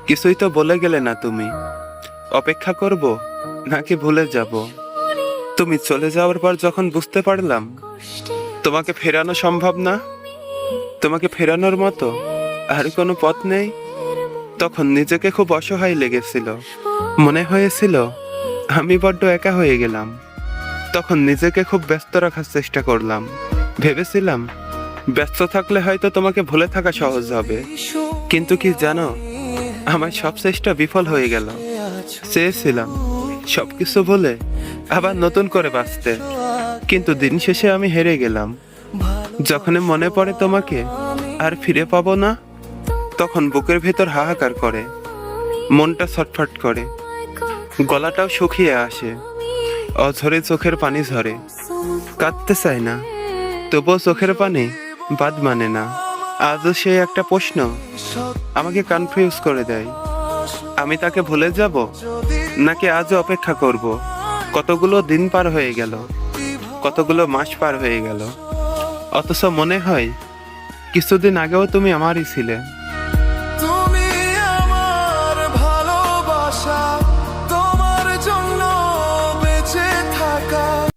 কিছুই তো বলে গেলে না তুমি। অপেক্ষা করব নাকি ভুলে যাব? তুমি চলে যাওয়ার পর যখন বুঝতে পারলাম তোমাকে ফেরানো সম্ভব না, তোমাকে ফেরানোর মতো আর কোনো পথ নেই, তখন নিজেকে খুব অসহায় লেগেছিল। মনে হয়েছিল আমি বড্ড একা হয়ে গেলাম। তখন নিজেকে খুব ব্যস্ত রাখার চেষ্টা করলাম। ভেবেছিলাম ব্যস্ত থাকলে হয়তো তোমাকে ভুলে থাকা সহজ হবে। কিন্তু কি জানো, আমার সব চেষ্টা বিফল হয়ে গেল। চেয়েছিলাম সবকিছু ভুলে আবার নতুন করে বাঁচতে, কিন্তু দিন শেষে আমি হেরে গেলাম। যখনই মনে পড়ে তোমাকে আর ফিরে পাবো না, তখন বুকের ভেতর হাহাকার করে, মনটা ছটফট করে, গলাটাও শুকিয়ে আসে, অঝরে চোখের পানি ঝরে। কাঁদতে চাই না, তবুও চোখের পানি বাদ মানে না। আজও সে একটা প্রশ্ন আমাকে কনফিউজ করে দেয়। আমি তাকে ভুলে যাব নাকি আজও অপেক্ষা করব? কতগুলো দিন পার হয়ে গেল, কতগুলো মাস পার হয়ে গেল, অথচ মনে হয় কিছুদিন আগেও তুমি আমারই ছিলে।